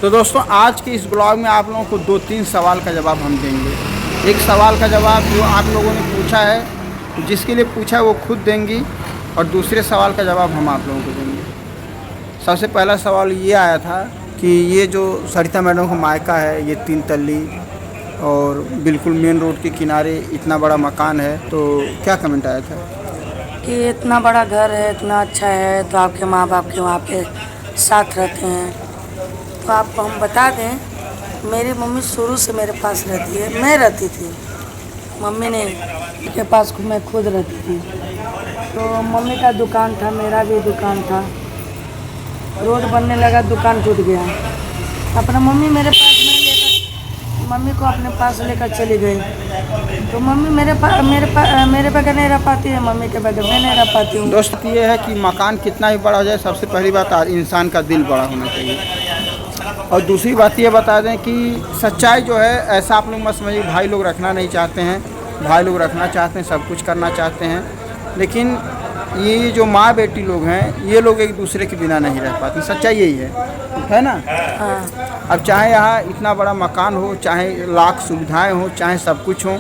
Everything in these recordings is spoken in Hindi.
तो दोस्तों आज के इस ब्लॉग में आप लोगों को 2-3 सवाल का जवाब हम देंगे। एक सवाल का जवाब जो आप लोगों ने पूछा है, जिसके लिए पूछा है वो खुद देंगी, और दूसरे सवाल का जवाब हम आप लोगों को देंगे। सबसे पहला सवाल ये आया था कि ये जो सरिता मैडम का मायका है, ये 3 तल्ली और बिल्कुल मेन रोड के किनारे इतना बड़ा मकान है, तो क्या कमेंट आया था? कि इतना बड़ा घर है, इतना अच्छा है, तो आपके माँ बाप के वहाँ पे साथ रहते हैं। तो आपको हम बता दें, मेरी मम्मी शुरू से मेरे पास रहती है। मैं रहती थी, मम्मी ने के पास मैं खुद रहती थी। तो मम्मी का दुकान था, मेरा भी दुकान था। रोड बनने लगा, दुकान टूट गया। अपना मम्मी मेरे पास नहीं लेकर, मम्मी को अपने पास लेकर चली गई। तो मम्मी मेरे बगैर नहीं रह पाती है, मम्मी के बगैर मैं नहीं रह पाती हूँ। दोस्त ये है कि मकान कितना भी बड़ा हो जाए, सबसे पहली बात इंसान का दिल बड़ा होना चाहिए। और दूसरी बात ये बता दें कि सच्चाई जो है, ऐसा आप लोग मत समझिए भाई लोग रखना नहीं चाहते हैं। भाई लोग रखना चाहते हैं, सब कुछ करना चाहते हैं, लेकिन ये जो माँ बेटी लोग हैं, ये लोग एक दूसरे के बिना नहीं रह पाती। सच्चाई यही है ना? हाँ। अब चाहे यहाँ इतना बड़ा मकान हो, चाहे लाख सुविधाएं हो, चाहे सब कुछ हो,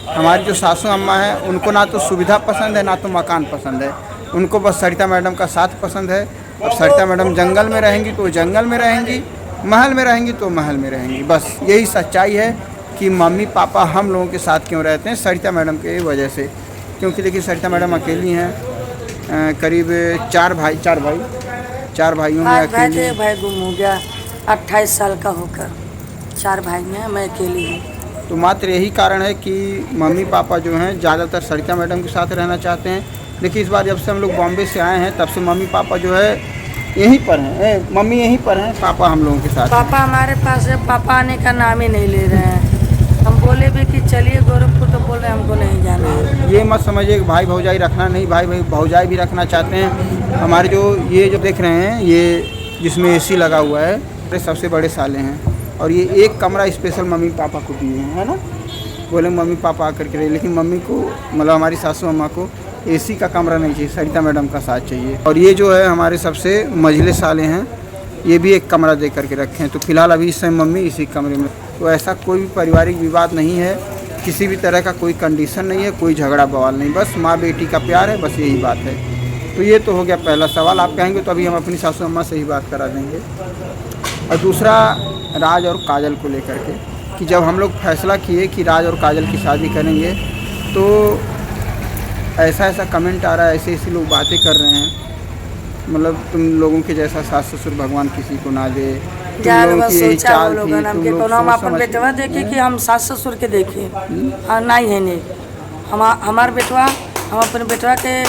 हमारी जो सासू अम्मा है उनको ना तो सुविधा पसंद है ना तो मकान पसंद है। उनको बस सरिता मैडम का साथ पसंद है। अब सरिता मैडम जंगल में रहेंगी तो जंगल में रहेंगी, महल में रहेंगी तो महल में रहेंगी। बस यही सच्चाई है कि मम्मी पापा हम लोगों के साथ क्यों रहते हैं, सरिता मैडम के वजह से। क्योंकि देखिए सरिता मैडम अकेली हैं, करीब 4 भाइयों में अकेली। एक भाई गुम हो गया 28 साल का होकर। 4 भाई में मैं अकेली हूँ। तो मात्र यही कारण है कि मम्मी पापा जो हैं ज़्यादातर सरिता मैडम के साथ रहना चाहते हैं। देखिए इस बार जब से हम लोग बॉम्बे से आए हैं, तब से मम्मी पापा जो है यहीं पर हैं। मम्मी यहीं पर हैं, पापा हम लोगों के साथ। पापा हमारे पास है, पापा आने का नाम ही नहीं ले रहे हैं। हम बोले भी कि चलिए गोरखपुर, तो बोल रहे हैं हमको नहीं जाना है। ये मत समझिए कि भाई भौजाई रखना नहीं, भाई भौजाई भी रखना चाहते हैं। हमारे ये जो देख रहे हैं, ये जिसमें एसी लगा हुआ है, ये सबसे बड़े साले हैं। और ये एक कमरा स्पेशल मम्मी पापा को दिए हैं, है ना? बोले मम्मी पापा आकर के रहे, लेकिन मम्मी को मतलब हमारी सासू अम्मा को एसी का कमरा नहीं चाहिए, सरिता मैडम का साथ चाहिए। और ये जो है हमारे सबसे मझले साले हैं, ये भी एक कमरा दे करके रखे हैं। तो फिलहाल अभी इस समय मम्मी इसी कमरे में। तो ऐसा कोई भी पारिवारिक विवाद नहीं है, किसी भी तरह का कोई कंडीशन नहीं है, कोई झगड़ा बवाल नहीं, बस माँ बेटी का प्यार है, बस यही बात है। तो ये तो हो गया पहला सवाल। आप कहेंगे तो अभी हम अपनी सासू अम्मा से ही बात करा देंगे। और दूसरा राज और काजल को लेकर के, कि जब हम लोग फैसला किए कि राज और काजल की शादी करेंगे, तो ऐसा कमेंट आ रहा है, ऐसे लोग बातें कर रहे हैं, मतलब तुम लोगों के जैसा सास ससुर भगवान किसी को ना दे। हम अपन बेटवा देखे कि हम सास ससुर के देखे, नहीं है। हमार बेटवा, हम अपने बेटवा के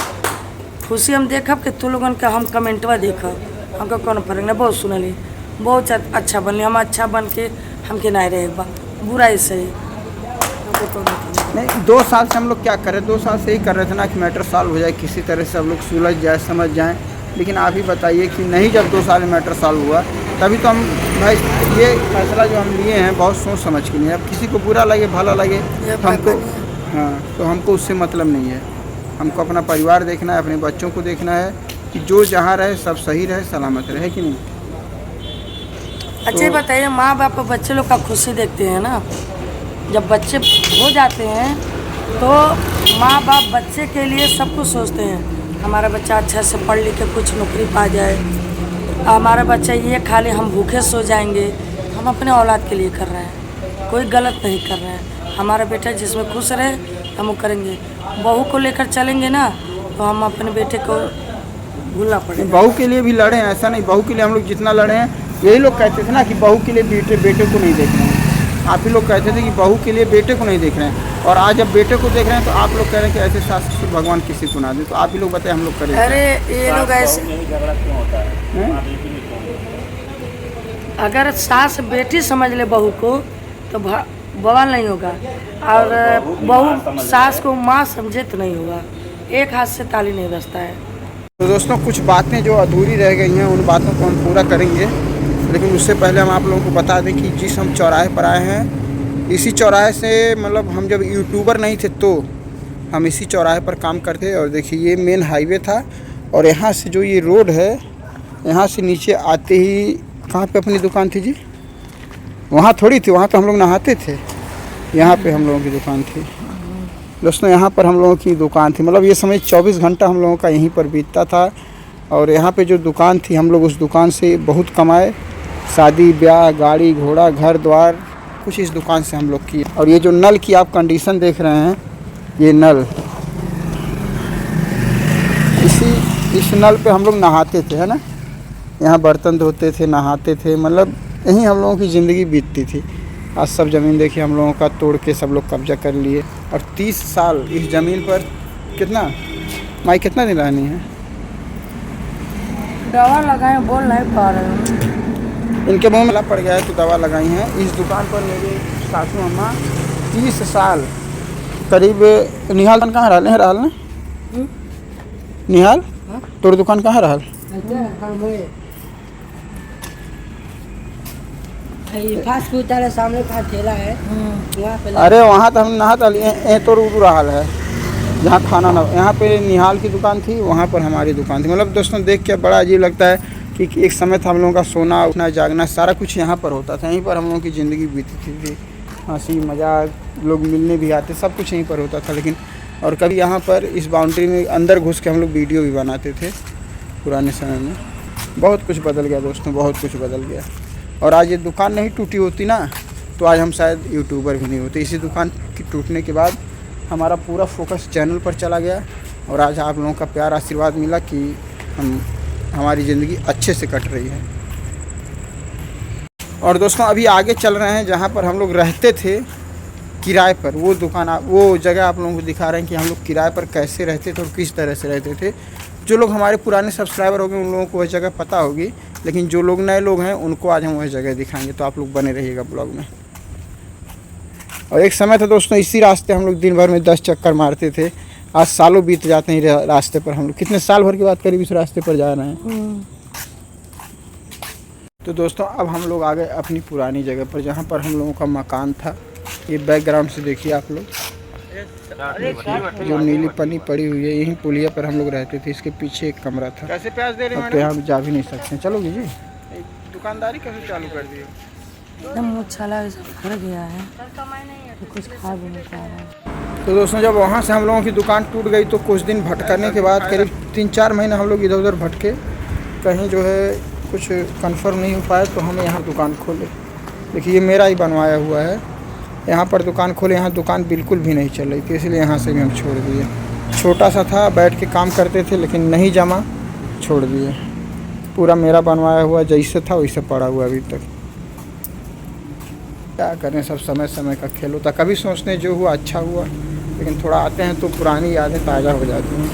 खुशी हम देखब कि तू लोगन के हम कमेंटवा देखब, हमको कौन फर्क नहीं। बहुत सुनली, बहुत अच्छा बनली, हम अच्छा बन के हमके नहीं रहे बुरा ही सही। नहीं, 2 साल से हम लोग क्या कर रहे, 2 साल से ही कर रहे थे ना कि मैटर सॉल्व हो जाए, किसी तरह से सब लोग सुलझ जाए, समझ जाएं। लेकिन आप ही बताइए कि नहीं, जब 2 साल में मैटर सॉल्व हुआ तभी तो हम भाई ये फैसला जो हम लिए हैं बहुत सोच समझ के लिए। अब किसी को बुरा लगे भला लगे तो हमको, हाँ, तो हमको उससे मतलब नहीं है। हमको अपना परिवार देखना है, अपने बच्चों को देखना है कि जो जहाँ रहे सब सही रहे, सलामत रहे, कि नहीं? अच्छा बताइए, माँ बाप बच्चे लोग का खुशी देखते हैं ना। जब बच्चे हो जाते हैं तो माँ बाप बच्चे के लिए सब कुछ सोचते हैं। हमारा बच्चा अच्छा से पढ़ लिख के कुछ नौकरी पा जाए, हमारा बच्चा ये खाली हम भूखे सो जाएंगे। हम अपने औलाद के लिए कर रहे हैं, कोई गलत नहीं कर रहे हैं। हमारा बेटा जिसमें खुश रहे हम वो करेंगे। बहू को लेकर चलेंगे ना तो हम अपने बेटे को भूलना पड़ेगा। बहू के लिए भी लड़े हैं, ऐसा नहीं। बहू के लिए हम लोग जितना लड़े हैं, यही लोग कहते थे ना कि बहू के लिए बेटे को नहीं देख रहे हैं। आप ही लोग कहते थे कि बहू के लिए बेटे को नहीं देख रहे हैं, और आज जब बेटे को देख रहे हैं तो आप लोग कह रहे हैं कि ऐसे सास ससुर भगवान किसी को ना दे। तो आप ही लोग बताएं, हम लोग करें? अरे ये लोग ऐसे, अगर सास बेटी समझ ले बहू को तो बवाल नहीं होगा, और बहू सास को माँ समझे तो नहीं होगा। एक हाथ से ताली नहीं बजता है। तो दोस्तों कुछ बातें जो अधूरी रह गई हैं उन बातों को हम पूरा करेंगे, लेकिन उससे पहले हम आप लोगों को बता दें कि जिस हम चौराहे पर आए हैं, इसी चौराहे से, मतलब हम जब यूट्यूबर नहीं थे तो हम इसी चौराहे पर काम करते। और देखिए ये मेन हाईवे था, और यहाँ से जो ये रोड है, यहाँ से नीचे आते ही कहाँ पे अपनी दुकान थी जी? वहाँ थोड़ी थी, वहाँ तो हम लोग नहाते थे। यहाँ पे हम लोगों की दुकान थी दोस्तों, यहाँ पर हम लोगों की दुकान थी। मतलब ये समझ 24 घंटा हम लोगों का यहीं पर बीतता था। और यहाँ पे जो दुकान थी, हम लोग उस दुकान से बहुत कमाए। शादी ब्याह, गाड़ी घोड़ा, घर द्वार, कुछ इस दुकान से हम लोग किए। और ये जो नल की आप कंडीशन देख रहे हैं, ये नल, इस नल पे हम लोग नहाते थे, है ना। यहाँ बर्तन धोते थे, नहाते थे, मतलब यहीं हम लोगों की ज़िंदगी बीतती थी। आज सब ज़मीन देखिए हम लोगों का तोड़ के सब लोग कब्जा कर लिए। और 30 साल इस ज़मीन पर कितना माई कितना दिन रहनी है? दवा लगाए, बोल नहीं पा रहे हैं। इनके मुँह में ला पड़ गया है तो दवा लगाई है। इस दुकान पर मेरे सासू अम्मा 30 साल करीब। निहाल दुकान कहाँ रहल ना? निहाल तोर दुकान कहाँ रहल? फास्ट फूड वाले सामने का ठेला है, वहाँ पे। अरे वहाँ तो हम नहा तो रहल है जहाँ खाना ना। यहाँ पे निहाल की दुकान थी, वहाँ पर हमारी दुकान थी। मतलब दोस्तों देख के बड़ा अजीब लगता है कि एक समय था हम लोगों का सोना उठना जागना सारा कुछ यहाँ पर होता था। यहीं पर हम लोगों की ज़िंदगी बीतती थी। हंसी मजाक, लोग मिलने भी आते, सब कुछ यहीं पर होता था। लेकिन और कभी यहाँ पर इस बाउंड्री में अंदर घुस के हम लोग वीडियो भी बनाते थे पुराने समय में। बहुत कुछ बदल गया दोस्तों, बहुत कुछ बदल गया। और आज ये दुकान नहीं टूटी होती ना, तो आज हम शायद यूट्यूबर भी नहीं होते। इसी दुकान की टूटने के बाद हमारा पूरा फोकस चैनल पर चला गया। और आज आप लोगों का प्यार आशीर्वाद मिला कि हमारी ज़िंदगी अच्छे से कट रही है। और दोस्तों अभी आगे चल रहे हैं जहाँ पर हम लोग रहते थे किराए पर। वो दुकान, वो जगह आप लोगों को दिखा रहे हैं कि हम लोग किराए पर कैसे रहते थे और किस तरह से रहते थे। जो लोग हमारे पुराने सब्सक्राइबर होंगे उन लोगों को वह जगह पता होगी, लेकिन जो लोग नए लोग हैं उनको आज हम वह जगह दिखाएंगे। तो आप लोग बने रहिएगा ब्लॉग में। और एक समय था दोस्तों, इसी रास्ते हम लोग दिन भर में 10 चक्कर मारते थे। आज सालों बीत जाते हैं रास्ते पर। हम लोग कितने साल भर की बात करीब इस रास्ते पर जा रहे हैं। तो दोस्तों अब हम लोग आ गए अपनी पुरानी जगह पर, जहाँ पर हम लोगों का मकान था। ये बैकग्राउंड से देखिए आप लोग, जो नीली पन्नी पड़ी हुई है, यहीं पुलिया पर हम लोग रहते थे। इसके पीछे एक कमरा था। कैसे प्याज दे रहे हैं? अब तो हम जा भी नहीं सकते। चलोगे जी? दुकानदारी कैसे चालू कर दी? एकदम मुँह छाला भर गया है, तो कुछ खा भी नहीं पा रहा है। तो दोस्तों जब वहाँ से हम लोगों की दुकान टूट गई तो कुछ दिन भटकने के बाद करीब 3-4 महीने हम लोग इधर उधर भटके, कहीं जो है कुछ कंफर्म नहीं हो पाया, तो हम यहाँ दुकान खोले। देखिए ये मेरा ही बनवाया हुआ है। यहाँ पर दुकान खोले, यहाँ दुकान बिल्कुल भी नहीं चल रही थी, इसलिए यहाँ से भी हम छोड़ दिए। छोटा सा था, बैठ के काम करते थे, लेकिन नहीं जमा, छोड़ दिए। पूरा मेरा बनवाया हुआ जैसे था वैसे पड़ा हुआ अभी तक। क्या करें, सब समय समय का खेल होता। कभी सोचते हैं जो हुआ अच्छा हुआ, लेकिन थोड़ा आते हैं तो पुरानी यादें ताज़ा हो जाती हैं।